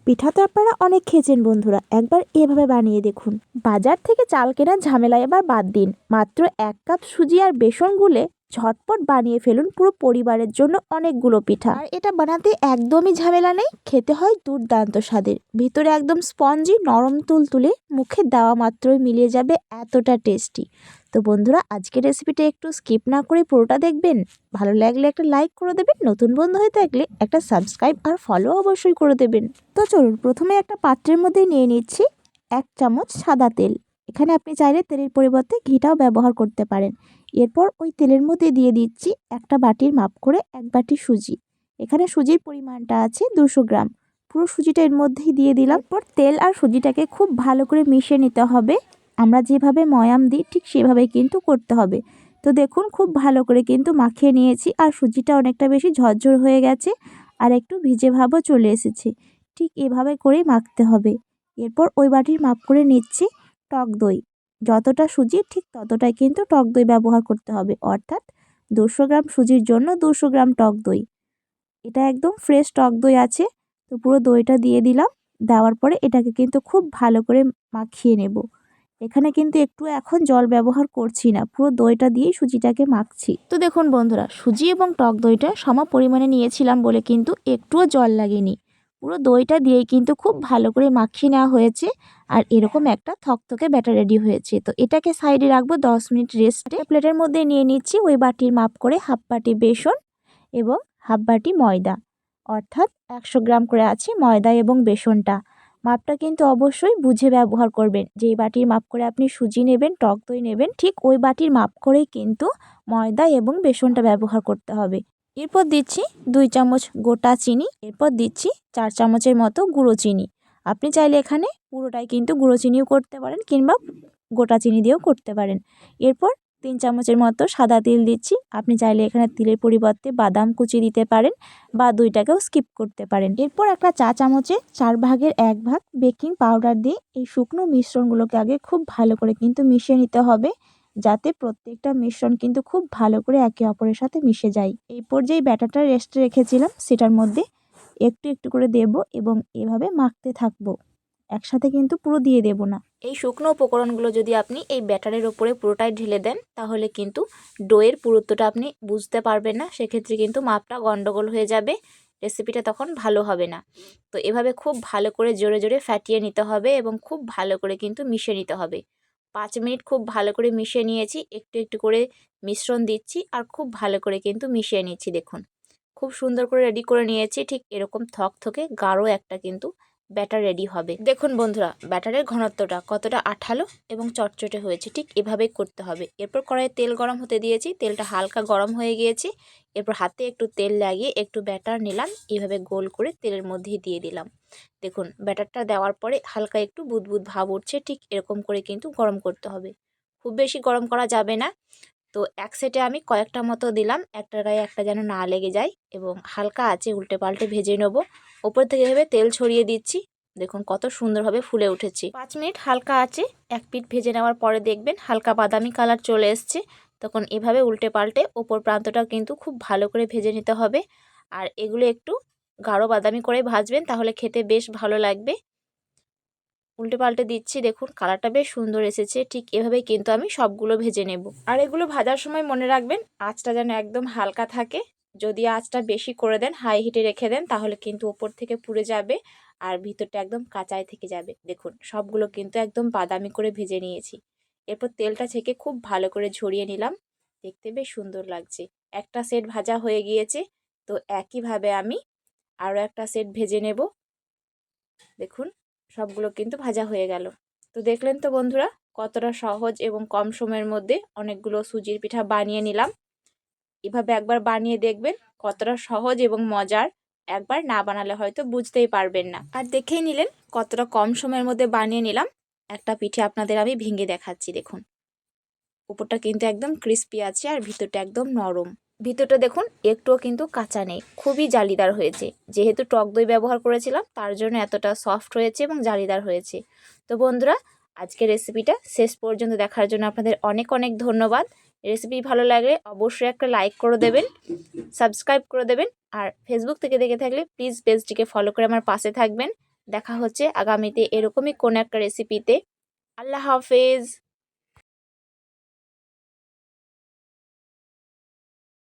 পিঠা তো আপনারা অনেক খেয়েছেন বন্ধুরা, একবার এভাবে বানিয়ে দেখুন। বাজার থেকে চাল কেনার ঝামেলা এবার বাদ দিন। মাত্র 1 কাপ সুজি আর বেসন গুলে ঝটপট বানিয়ে ফেলুন পুরো পরিবারের জন্য অনেকগুলো পিঠা। আর এটা বানাতে একদমই ঝামেলা নেই, খেতে হয় দুর্দান্ত স্বাদের। ভিতরে একদম স্পঞ্জি নরম তুলতুলে, মুখে দেওয়া মাত্রই মিলিয়ে যাবে এতটা টেস্টি। তো বন্ধুরা, আজকের রেসিপিটা একটু স্কিপ না করে পুরোটা দেখবেন। ভালো লাগলে একটা লাইক করে দেবেন, নতুন বন্ধু হয়ে থাকলে একটা সাবস্ক্রাইব আর ফলো অবশ্যই করে দেবেন। তো চলুন, প্রথমে একটা পাত্রের মধ্যে নিয়ে নিচ্ছি 1 চামচ সাদা তেল। এখানে আপনি চাইলে তেলের পরিবর্তে ঘিটাও ব্যবহার করতে পারেন। এরপর ওই তেলের মধ্যে দিয়ে দিচ্ছি একটা বাটির মাপ করে 1 বাটি সুজি। এখানে সুজির পরিমাণটা আছে 200 গ্রাম। পুরো সুজিটা এর মধ্যেই দিয়ে দিলাম। এরপর তেল আর সুজিটাকে খুব ভালো করে মিশিয়ে নিতে হবে। আমরা যেভাবে ময়াম দিই ঠিক সেভাবেই কিন্তু করতে হবে। তো দেখুন, খুব ভালো করে কিন্তু মাখিয়ে নিয়েছি, আর সুজিটা অনেকটা বেশি ঝরঝর হয়ে গেছে আর একটু ভিজে ভাবও চলে এসেছে। ঠিক এভাবে করেই মাখতে হবে। এরপর ওই বাটির মাপ করে নিচ্ছি টক দই। যতটা সুজি ঠিক ততটাই কিন্তু টক দই ব্যবহার করতে হবে, অর্থাৎ 200 গ্রাম সুজির জন্য 200 গ্রাম টক দই। এটা একদম ফ্রেশ টক দই আছে। তো পুরো দইটা দিয়ে দিলাম। দেওয়ার পরে এটাকে কিন্তু খুব ভালো করে মাখিয়ে নেব। এখানে কিন্তু একটু এখন জল ব্যবহার করছি না, পুরো দইটা দিয়েই সুজিটাকে মাখছি। তো দেখুন বন্ধুরা, সুজি এবং টক দইটা সম পরিমাণে নিয়েছিলাম বলে কিন্তু একটুও জল লাগেনি। পুরো দইটা দিয়েই কিন্তু খুব ভালো করে মাখিয়ে নেওয়া হয়েছে, আর এরকম একটা থকথকে ব্যাটার রেডি হয়েছে। তো এটাকে সাইডে রাখবো 10 মিনিট রেস্টে। প্লেটের মধ্যে নিয়ে নিচ্ছি ওই বাটির মাপ করে হাফ বাটি বেসন এবং হাফ বাটি ময়দা, অর্থাৎ 100 গ্রাম করে আছে ময়দা এবং বেসনটা। মাপটা কিন্তু অবশ্যই বুঝে ব্যবহার করবেন। যেই বাটির মাপ করে আপনি সুজি নেবেন, টক দই নেবেন, ঠিক ওই বাটির মাপ করেই কিন্তু ময়দা এবং বেসনটা ব্যবহার করতে হবে। এরপর দিচ্ছি 2 চামচ গোটা চিনি। এরপর দিচ্ছি 4 চামচের মতো গুঁড়ো চিনি। আপনি চাইলে এখানে পুরোটাই কিন্তু গুঁড়ো চিনিও করতে পারেন, কিংবা গোটা চিনি দিয়েও করতে পারেন। এরপর 3 চামচের মতো সাদা তিল দিচ্ছি। আপনি চাইলে এখানে তিলের পরিবর্তে বাদাম কুচি দিতে পারেন, বা দুইটাকেও স্কিপ করতে পারেন। এরপর একটা চা চামচে 4 ভাগের 1 ভাগ বেকিং পাউডার দিয়ে এই শুকনো মিশ্রণগুলোকে আগে খুব ভালো করে কিন্তু মিশিয়ে নিতে হবে, যাতে প্রত্যেকটা মিশ্রণ কিন্তু খুব ভালো করে একে অপরের সাথে মিশে যায়। এই পর্যায়ে ব্যাটারটা রেস্টে রেখেছিলাম সেটার মধ্যে একটু একটু করে দেব এবং এভাবে মাখতে থাকবো। একসাথে কিন্তু পুরো দিয়ে দেব না। এই শুকনো উপকরণগুলো যদি আপনি এই ব্যাটারের ওপরে পুরোটাই ঢেলে দেন, তাহলে কিন্তু ডোয়ের পুরুত্বটা আপনি বুঝতে পারবেন না। সেক্ষেত্রে কিন্তু মাপটা গন্ডগোল হয়ে যাবে, রেসিপিটা তখন ভালো হবে না। তো এভাবে খুব ভালো করে জোরে জোরে ফাটিয়ে নিতে হবে এবং খুব ভালো করে কিন্তু মিশিয়ে নিতে হবে। 5 মিনিট খুব ভালো করে মিশিয়ে নিয়েছি। একটু একটু করে মিশ্রণ দিচ্ছি আর খুব ভালো করে কিন্তু মিশিয়ে নিচ্ছি। দেখুন, খুব সুন্দর করে রেডি করে নিয়েছি। ঠিক এরকম থকথকে গাঢ় একটা কিন্তু ব্যাটার রেডি হবে। দেখুন বন্ধুরা, ব্যাটারের ঘনত্বটা কতটা আঠালো এবং চটচটে হয়েছে, ঠিক এভাবেই করতে হবে। এরপর কড়াইয়ে তেল গরম হতে দিয়েছি। তেলটা হালকা গরম হয়ে গিয়েছে। এরপর হাতে একটু তেল লাগিয়ে একটু ব্যাটার নিলাম, এইভাবে গোল করে তেলের মধ্যেই দিয়ে দিলাম। দেখুন, ব্যাটারটা দেওয়ার পরে হালকা একটু বুদবুদ ভাব উঠছে, ঠিক এরকম করে কিন্তু গরম করতে হবে। খুব বেশি গরম করা যাবে না। তো এক সেটে আমি কয়েকটা মতো দিলাম, একটার গায়ে একটা যেন না লেগে যায়, এবং হালকা আঁচে উল্টে পাল্টে ভেজে নেব। ওপর থেকে এভাবে তেল ছড়িয়ে দিচ্ছি। দেখুন কত সুন্দরভাবে ফুলে উঠেছে। 5 মিনিট হালকা আঁচে এক পিঠ ভেজে নেওয়ার পরে দেখবেন হালকা বাদামি কালার চলে এসছে। তখন এভাবে উল্টে পাল্টে ওপর প্রান্তটা কিন্তু খুব ভালো করে ভেজে নিতে হবে। আর এগুলো একটু গাঢ় বাদামি করে ভাজবেন, তাহলে খেতে বেশ ভালো লাগবে। উল্টে পাল্টে দিচ্ছি, দেখুন কালারটা বেশ সুন্দর এসেছে। ঠিক এভাবেই কিন্তু আমি সবগুলো ভেজে নেব। আর এগুলো ভাজার সময় মনে রাখবেন আঁচটা যেন একদম হালকা থাকে। যদি আঁচটা বেশি করে দেন, হাই হিটে রেখে দেন, তাহলে কিন্তু ওপর থেকে পুড়ে যাবে আর ভিতরটা একদম কাঁচাই থেকে যাবে। দেখুন সবগুলো কিন্তু একদম বাদামি করে ভেজে নিয়েছি। এরপর তেলটা ছেঁকে খুব ভালো করে ঝরিয়ে নিলাম। দেখতে বেশ সুন্দর লাগছে। একটা সেট ভাজা হয়ে গিয়েছে। তো একইভাবে আমি আরও একটা সেট ভেজে নেব। দেখুন সবগুলো কিন্তু ভাজা হয়ে গেল। তো দেখলেন তো বন্ধুরা, কতটা সহজ এবং কম সময়ের মধ্যে অনেকগুলো সুজির পিঠা বানিয়ে নিলাম। এভাবে একবার বানিয়ে দেখবেন কতটা সহজ এবং মজার। একবার না বানালে হয়তো বুঝতেই পারবেন না। আর দেখেই নিলেন কতটা কম সময়ের মধ্যে বানিয়ে নিলাম। একটা পিঠে আপনাদের আমি ভেঙে দেখাচ্ছি। দেখুন উপরটা কিন্তু একদম ক্রিস্পি আছে আর ভিতরটা একদম নরম। ভিতরটা দেখুন একটুও কিন্তু কাঁচা নেই, খুবই জালিদার হয়েছে। যেহেতু টক দই ব্যবহার করেছিলাম তার জন্য এতটা সফট হয়েছে এবং জালিদার হয়েছে। তো বন্ধুরা, আজকের রেসিপিটা শেষ পর্যন্ত দেখার জন্য আপনাদের অনেক অনেক ধন্যবাদ। রেসিপি ভালো লাগলে অবশ্যই একটা লাইক করে দেবেন, সাবস্ক্রাইব করে দেবেন। আর ফেসবুক থেকে দেখে থাকলে প্লিজ পেজটিকে ফলো করে আমার পাশে থাকবেন। দেখা হচ্ছে আগামীতে এরকমই কোনো একটা রেসিপিতে। আল্লাহ হাফেজ।